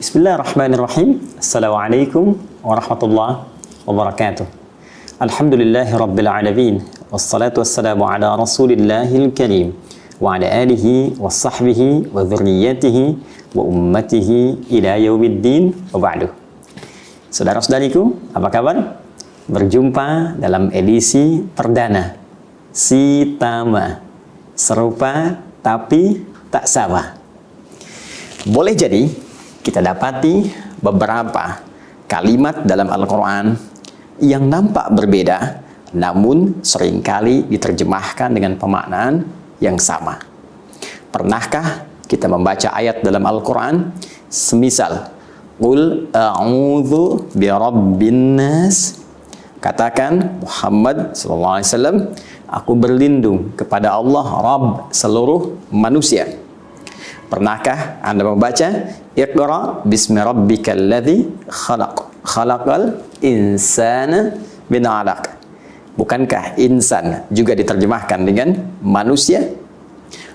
Bismillahirrahmanirrahim. Assalamualaikum warahmatullahi wabarakatuh. Alhamdulillahi rabbil alamin. Wassalatu wassalamu ala rasulillahil karim wa ala alihi wa sahbihi wa dhurriyyatihi wa ummatihi ila yaumiddin wa ba'du. Saudara-saudariku, apa kabar? Berjumpa dalam edisi perdana Sitama, serupa tapi tak sama. Boleh jadi kita dapati beberapa kalimat dalam Al-Quran yang nampak berbeda, namun seringkali diterjemahkan dengan pemaknaan yang sama. Pernahkah kita membaca ayat dalam Al-Quran semisal Qul a'udzu birabbin nas, katakan Muhammad SAW, aku berlindung kepada Allah Rabb seluruh manusia. Pernahkah Anda membaca Iqra bismi rabbikal ladzi khalaq, khalaqal insana min 'alaq? Bukankah insan juga diterjemahkan dengan manusia?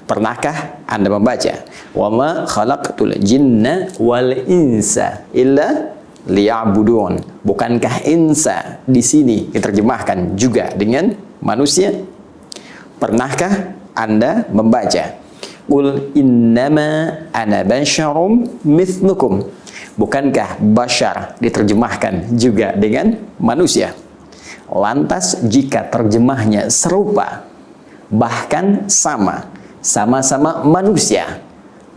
Pernahkah Anda membaca wa ma khalaqtul jinna wal insa illa liya'budun? Bukankah insa di sini diterjemahkan juga dengan manusia? Pernahkah Anda membaca Qul innama ana basyarum mithlukum? Bukankah basyar diterjemahkan juga dengan manusia? Lantas jika terjemahnya serupa, bahkan sama-sama manusia,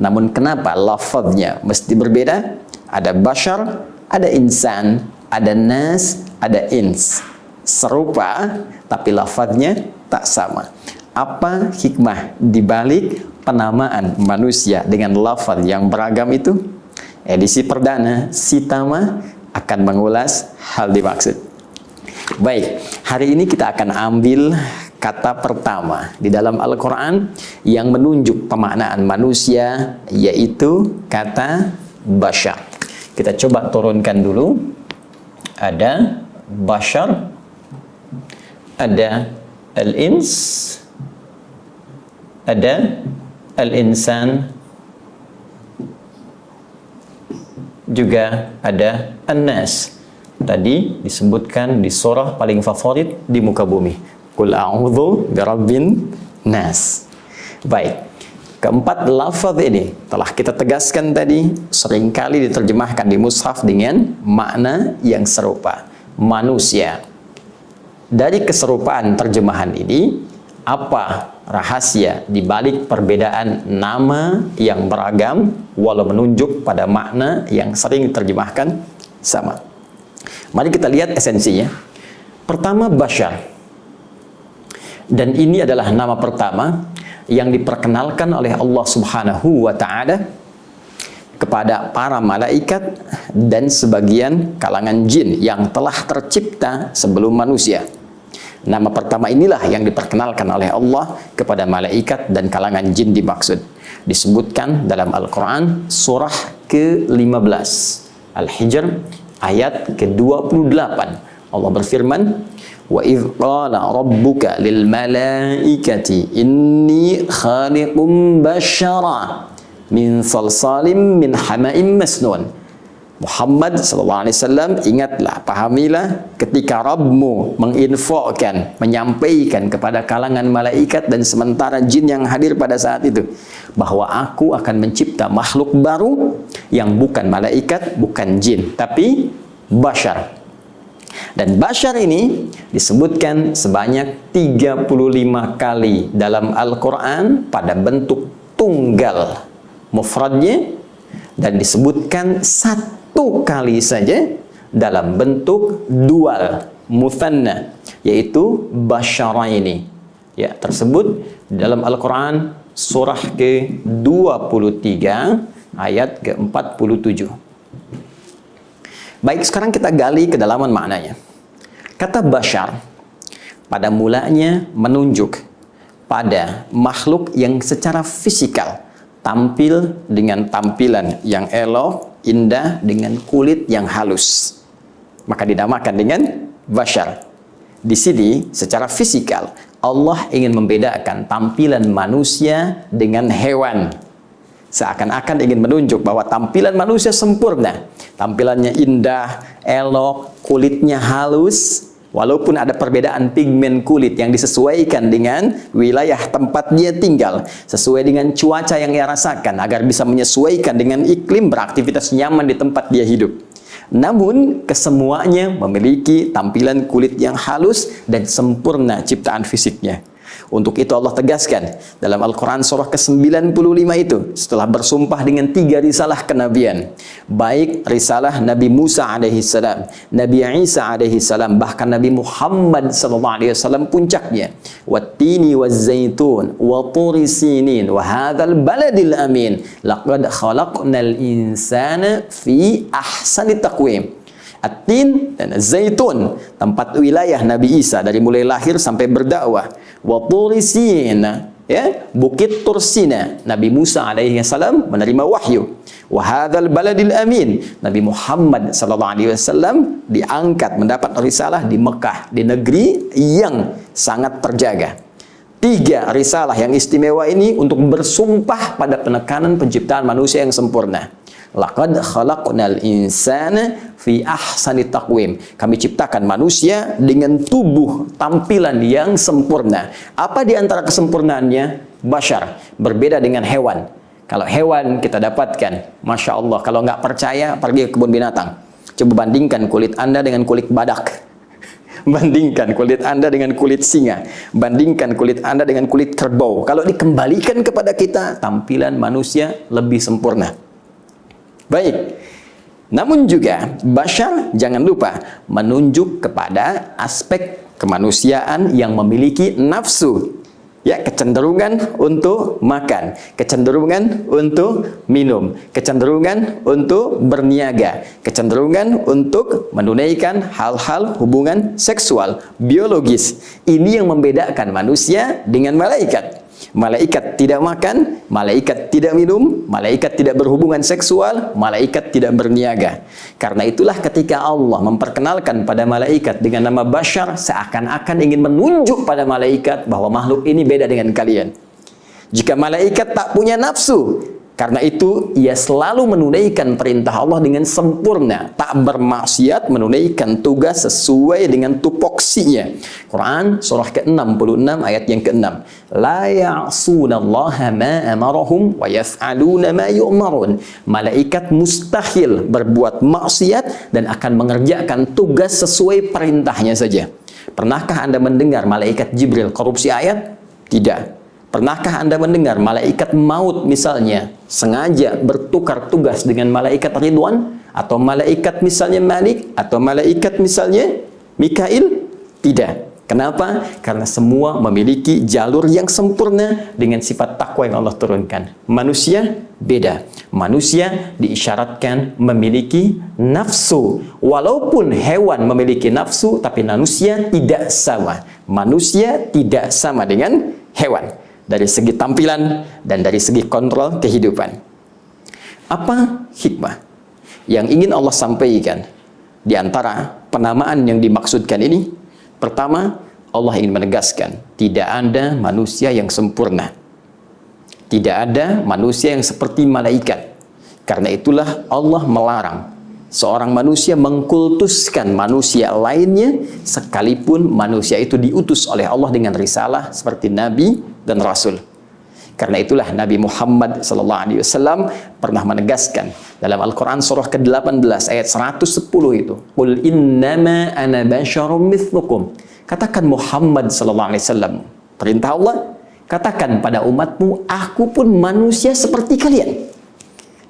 namun kenapa lafadznya mesti berbeda? Ada basyar, ada insan, ada nas, ada ins. Serupa, tapi lafadznya tak sama. Apa hikmah dibalik penamaan manusia dengan lafaz yang beragam itu? Edisi perdana Sitama akan mengulas hal dimaksud. Baik, hari ini kita akan ambil kata pertama di dalam Al-Quran yang menunjuk pemaknaan manusia, yaitu kata basyar. Kita coba turunkan dulu. Ada basyar, ada al-ins, ada al-insan, juga ada an-nas. Tadi disebutkan di surah paling favorit di muka bumi, Qul a'udzu birabbin nas. Baik, keempat lafaz ini telah kita tegaskan tadi, seringkali diterjemahkan di mushaf dengan makna yang serupa, manusia. Dari keserupaan terjemahan ini, apa rahasia di balik perbedaan nama yang beragam walau menunjuk pada makna yang sering diterjemahkan sama? Mari kita lihat esensinya. Pertama, basyar. Dan ini adalah nama pertama yang diperkenalkan oleh Allah Subhanahu wa Ta'ala kepada para malaikat dan sebagian kalangan jin yang telah tercipta sebelum manusia. Nama pertama inilah yang diperkenalkan oleh Allah kepada malaikat dan kalangan jin dimaksud. Disebutkan dalam Al-Quran surah ke-15 Al-Hijr ayat ke-28. Allah berfirman, wa idh qala rabbuka lil malaikati inni khaliqum basyara min salsalim min hama'im masnun. Muhammad SAW, ingatlah, pahamilah ketika Rabbmu menginfokan, menyampaikan kepada kalangan malaikat dan sementara jin yang hadir pada saat itu, bahwa aku akan mencipta makhluk baru yang bukan malaikat, bukan jin, tapi basyar. Dan basyar ini disebutkan sebanyak 35 kali dalam Al-Quran pada bentuk tunggal mufradnya, dan disebutkan satu kali saja dalam bentuk dual muthanna, yaitu basyaraini. Ya, tersebut dalam Al-Quran surah ke-23 ayat ke-47. Baik, sekarang kita gali kedalaman maknanya. Kata basyar pada mulanya menunjuk pada makhluk yang secara fisikal tampil dengan tampilan yang elok, indah, dengan kulit yang halus, maka dinamakan dengan basyar. Di sini secara fisikal Allah ingin membedakan tampilan manusia dengan hewan. Seakan-akan ingin menunjuk bahwa tampilan manusia sempurna. Tampilannya indah, elok, kulitnya halus. Walaupun ada perbedaan pigmen kulit yang disesuaikan dengan wilayah tempat dia tinggal, sesuai dengan cuaca yang ia rasakan, agar bisa menyesuaikan dengan iklim beraktivitas nyaman di tempat dia hidup. Namun, kesemuanya memiliki tampilan kulit yang halus dan sempurna ciptaan fisiknya. Untuk itu Allah tegaskan dalam Al-Quran surah ke-95 itu, setelah bersumpah dengan 3 risalah kenabian, baik risalah Nabi Musa alaihissalam, Nabi Isa alaihissalam, bahkan Nabi Muhammad SAW puncaknya, wattini wazzaitun wa turi sinin wa hadzal baladil amin laqad khalaqnal insana fi ahsani taqwim. At-tin dan zaitun, tempat wilayah Nabi Isa dari mulai lahir sampai berdakwah. Wa turi sin, ya, bukit Tursina, Nabi Musa alaihi salam menerima wahyu. Wa hadzal baladil amin, Nabi Muhammad sallallahu alaihi wasallam diangkat mendapat risalah di Mekah, di negeri yang sangat terjaga. 3 risalah yang istimewa ini untuk bersumpah pada penekanan penciptaan manusia yang sempurna. Laqad khalaqnal insana fi ahsani taqwim. Kami ciptakan manusia dengan tubuh tampilan yang sempurna. Apa di antara kesempurnaannya? Bashar, berbeda dengan hewan. Kalau hewan kita dapatkan, Masya Allah, kalau nggak percaya pergi ke kebun binatang. Coba bandingkan kulit Anda dengan kulit badak. Bandingkan kulit Anda dengan kulit singa. Bandingkan kulit Anda dengan kulit kerbau. Kalau dikembalikan kepada kita, tampilan manusia lebih sempurna. Baik, namun juga bashar jangan lupa menunjuk kepada aspek kemanusiaan yang memiliki nafsu, ya, kecenderungan untuk makan, kecenderungan untuk minum, kecenderungan untuk berniaga, kecenderungan untuk menunaikan hal-hal hubungan seksual, biologis. Ini yang membedakan manusia dengan malaikat. Malaikat tidak makan, malaikat tidak minum, malaikat tidak berhubungan seksual, malaikat tidak berniaga. Karena itulah ketika Allah memperkenalkan pada malaikat dengan nama bashar, seakan-akan ingin menunjuk pada malaikat bahwa makhluk ini beda dengan kalian. Jika malaikat tak punya nafsu, karena itu ia selalu menunaikan perintah Allah dengan sempurna, tak bermaksiat, menunaikan tugas sesuai dengan tupoksinya. Quran surah ke-66 ayat yang ke-6. La ya'sunallaha ma amarahum wa yaf'aluna ma yu'marun. Malaikat mustahil berbuat maksiat dan akan mengerjakan tugas sesuai perintahnya saja. Pernahkah Anda mendengar malaikat Jibril korupsi ayat? Tidak. Pernahkah Anda mendengar malaikat maut misalnya sengaja bertukar tugas dengan malaikat Ridwan, atau malaikat misalnya Malik, atau malaikat misalnya Mikail? Tidak. Kenapa? Karena semua memiliki jalur yang sempurna dengan sifat takwa yang Allah turunkan. Manusia beda. Manusia diisyaratkan memiliki nafsu. Walaupun hewan memiliki nafsu, tapi manusia tidak sama. Manusia tidak sama dengan hewan, dari segi tampilan dan dari segi kontrol kehidupan. Apa hikmah yang ingin Allah sampaikan di antara penamaan yang dimaksudkan ini? Pertama, Allah ingin menegaskan tidak ada manusia yang sempurna. Tidak ada manusia yang seperti malaikat. Karena itulah Allah melarang seorang manusia mengkultuskan manusia lainnya, sekalipun manusia itu diutus oleh Allah dengan risalah seperti Nabi dan Rasul. Karena itulah Nabi Muhammad SAW pernah menegaskan dalam Al-Quran surah ke-18 ayat 110 itu, Qul innama ana basyarum mithlukum. Katakan Muhammad SAW, perintah Allah, katakan pada umatmu, aku pun manusia seperti kalian.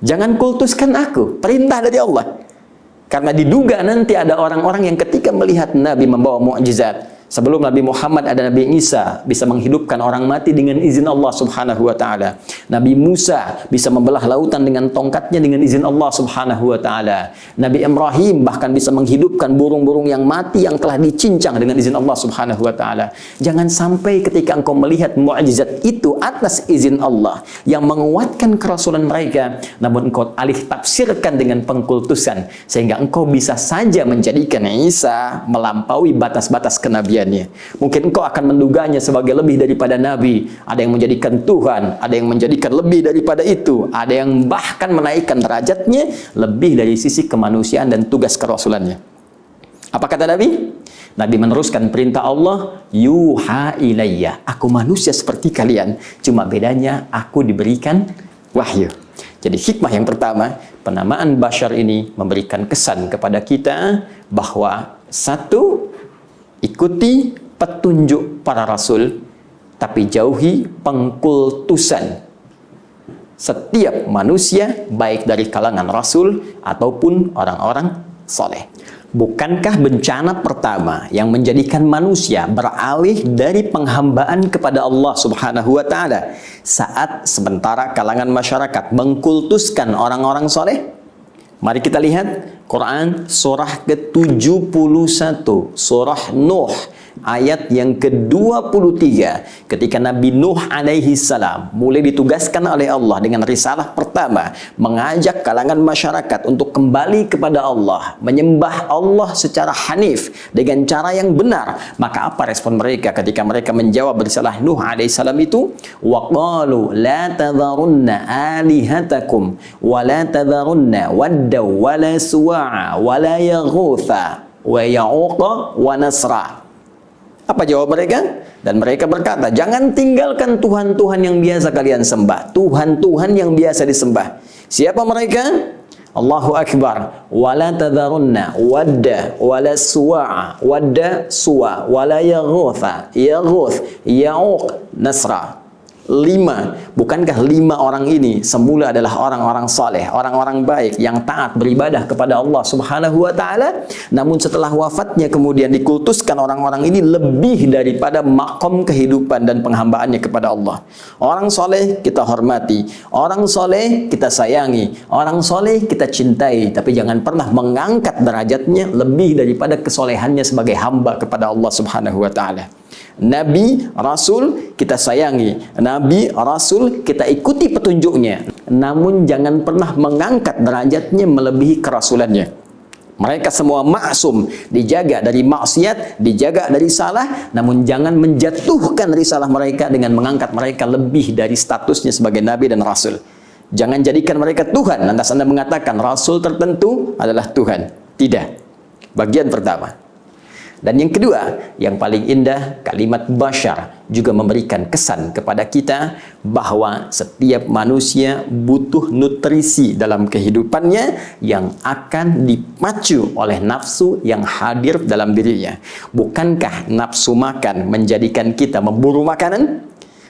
Jangan kultuskan aku, perintah dari Allah. Karena diduga nanti ada orang-orang yang ketika melihat Nabi membawa mukjizat, sebelum Nabi Muhammad ada Nabi Isa, bisa menghidupkan orang mati dengan izin Allah Subhanahu wa Ta'ala. Nabi Musa bisa membelah lautan dengan tongkatnya dengan izin Allah Subhanahu wa Ta'ala. Nabi Ibrahim bahkan bisa menghidupkan burung-burung yang mati yang telah dicincang dengan izin Allah Subhanahu wa Ta'ala. Jangan sampai ketika engkau melihat mukjizat itu atas izin Allah yang menguatkan kerasulan mereka, namun engkau alih tafsirkan dengan pengkultusan, sehingga engkau bisa saja menjadikan Isa melampaui batas-batas kenabian kenabiannya. Mungkin engkau akan menduganya sebagai lebih daripada nabi. Ada yang menjadikan Tuhan, ada yang menjadikan lebih daripada itu, ada yang bahkan menaikkan derajatnya lebih dari sisi kemanusiaan dan tugas kerasulannya. Apa kata Nabi? Nabi meneruskan perintah Allah, yuha ilayya, aku manusia seperti kalian, cuma bedanya aku diberikan wahyu. Jadi hikmah yang pertama, penamaan Bashar ini memberikan kesan kepada kita bahwa satu, ikuti petunjuk para rasul, tapi jauhi pengkultusan setiap manusia, baik dari kalangan rasul ataupun orang-orang soleh. Bukankah bencana pertama yang menjadikan manusia beralih dari penghambaan kepada Allah Subhanahu wa Ta'ala saat sementara kalangan masyarakat mengkultuskan orang-orang soleh? Mari kita lihat Quran surah ke-71, surah Nuh ayat yang ke-23, ketika Nabi Nuh alaihi salam mulai ditugaskan oleh Allah dengan risalah pertama, mengajak kalangan masyarakat untuk kembali kepada Allah, menyembah Allah secara hanif dengan cara yang benar. Maka apa respon mereka ketika mereka menjawab risalah Nuh alaihi salam itu? Wa qalu la tadharunna alihatakum wa la tadharunna wadda wa la suwa'a wa la yaghutha wa ya'uqa wa nasra. Apa jawab mereka? Dan mereka berkata, jangan tinggalkan Tuhan-Tuhan yang biasa kalian sembah, Tuhan-Tuhan yang biasa disembah. Siapa mereka? Allahu Akbar. Wala tadharunna wadda wala suwa'a, wadda suwa wala yaghutha yaghuth ya'uq nasra. 5. Bukankah 5 orang ini semula adalah orang-orang saleh, orang-orang baik yang taat beribadah kepada Allah Subhanahu wa Ta'ala, namun setelah wafatnya kemudian dikultuskan orang-orang ini lebih daripada makom kehidupan dan penghambaannya kepada Allah. Orang saleh kita hormati, orang saleh kita sayangi, orang saleh kita cintai, tapi jangan pernah mengangkat derajatnya lebih daripada kesolehannya sebagai hamba kepada Allah Subhanahu wa Ta'ala. Nabi, Rasul kita sayangi, Nabi, Rasul kita ikuti petunjuknya, namun jangan pernah mengangkat derajatnya melebihi kerasulannya. Mereka semua maksum, dijaga dari maksiat, dijaga dari salah, namun jangan menjatuhkan risalah mereka dengan mengangkat mereka lebih dari statusnya sebagai Nabi dan Rasul. Jangan jadikan mereka Tuhan, lantas Anda mengatakan Rasul tertentu adalah Tuhan. Tidak. Bagian pertama. Dan yang kedua, yang paling indah, kalimat Bashar juga memberikan kesan kepada kita bahwa setiap manusia butuh nutrisi dalam kehidupannya yang akan dipacu oleh nafsu yang hadir dalam dirinya. Bukankah nafsu makan menjadikan kita memburu makanan?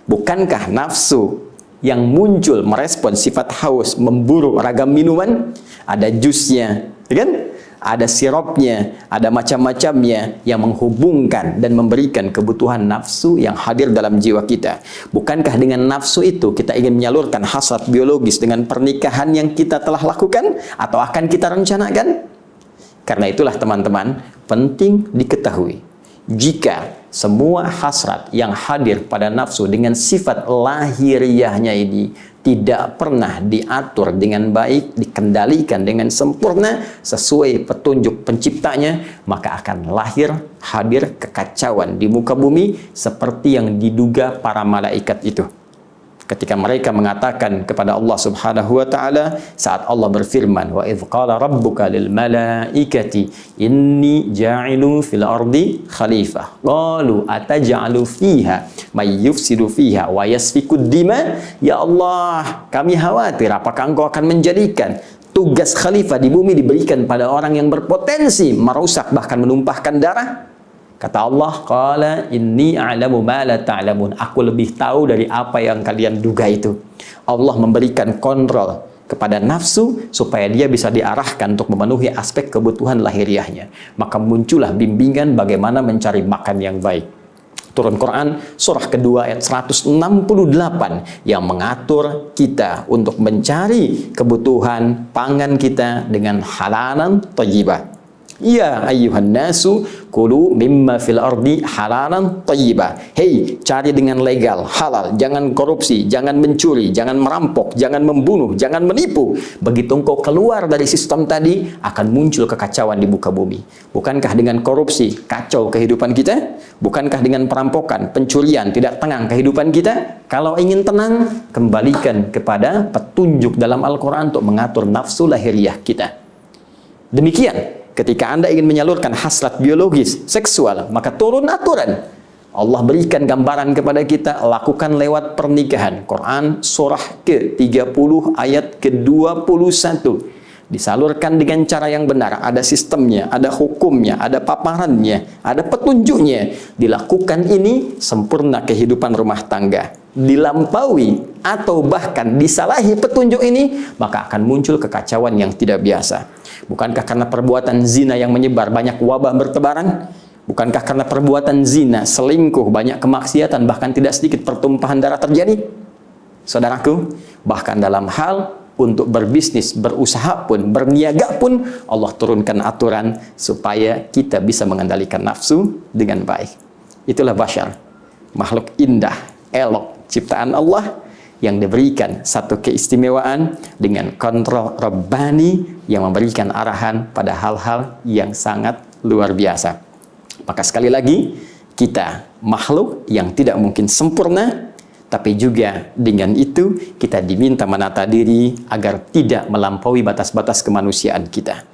Bukankah nafsu yang muncul merespon sifat haus memburu ragam minuman? Ada jusnya, kan? Ada sirupnya, ada macam-macamnya yang menghubungkan dan memberikan kebutuhan nafsu yang hadir dalam jiwa kita. Bukankah dengan nafsu itu kita ingin menyalurkan hasrat biologis dengan pernikahan yang kita telah lakukan atau akan kita rencanakan? Karena itulah teman-teman, penting diketahui, jika semua hasrat yang hadir pada nafsu dengan sifat lahiriahnya ini tidak pernah diatur dengan baik, dikendalikan dengan sempurna sesuai petunjuk penciptanya, maka akan lahir hadir kekacauan di muka bumi seperti yang diduga para malaikat itu. Ketika mereka mengatakan kepada Allah Subhanahu wa Ta'ala saat Allah berfirman, wa idz qala rabbuka lil malaikati inni ja'ilu fil ardi khalifah qalu ataj'alu fiha may yufsidu fiha wa yasfiku dima. Ya Allah, kami khawatir apakah engkau akan menjadikan tugas khalifah di bumi diberikan pada orang yang berpotensi merusak bahkan menumpahkan darah? Kata Allah, qala inni a'lamu ma la ta'lamun. Aku lebih tahu dari apa yang kalian duga itu. Allah memberikan kontrol kepada nafsu supaya dia bisa diarahkan untuk memenuhi aspek kebutuhan lahiriahnya. Maka muncullah bimbingan bagaimana mencari makan yang baik. Turun Quran surah kedua ayat 168 yang mengatur kita untuk mencari kebutuhan pangan kita dengan halalan thayyibah. Ya ayyuhan nasu kulu mimma fil ardi halalan thayyiba. Hei, cari dengan legal, halal, jangan korupsi, jangan mencuri, jangan merampok, jangan membunuh, jangan menipu. Begitu engkau keluar dari sistem tadi, akan muncul kekacauan di muka bumi. Bukankah dengan korupsi kacau kehidupan kita? Bukankah dengan perampokan, pencurian tidak tenang kehidupan kita? Kalau ingin tenang, kembalikan kepada petunjuk dalam Al-Quran untuk mengatur nafsu lahiriah kita. Demikian, ketika Anda ingin menyalurkan hasrat biologis, seksual, maka turun aturan. Allah berikan gambaran kepada kita, lakukan lewat pernikahan. Quran surah ke-30 ayat ke-21. Disalurkan dengan cara yang benar, ada sistemnya, ada hukumnya, ada paparannya, ada petunjuknya. Dilakukan ini, sempurna kehidupan rumah tangga. Dilampaui atau bahkan disalahi petunjuk ini, maka akan muncul kekacauan yang tidak biasa. Bukankah karena perbuatan zina yang menyebar banyak wabah bertebaran? Bukankah karena perbuatan zina, selingkuh, banyak kemaksiatan, bahkan tidak sedikit pertumpahan darah terjadi? Saudaraku, bahkan dalam hal untuk berbisnis, berusaha pun, berniaga pun, Allah turunkan aturan supaya kita bisa mengendalikan nafsu dengan baik. Itulah bashar, makhluk indah, elok, ciptaan Allah yang diberikan satu keistimewaan dengan kontrol Rabbani yang memberikan arahan pada hal-hal yang sangat luar biasa. Maka sekali lagi, kita makhluk yang tidak mungkin sempurna, tapi juga dengan itu kita diminta menata diri agar tidak melampaui batas-batas kemanusiaan kita.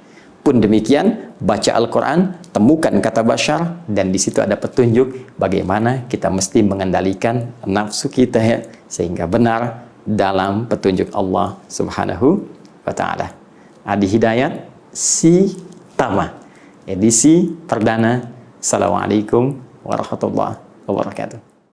Pun demikian, baca Al-Quran, temukan kata bashar, dan di situ ada petunjuk bagaimana kita mesti mengendalikan nafsu kita ya, sehingga benar dalam petunjuk Allah Subhanahu wa Ta'ala. Adi Hidayat, si Tama, edisi perdana. Assalamualaikum warahmatullahi wabarakatuh.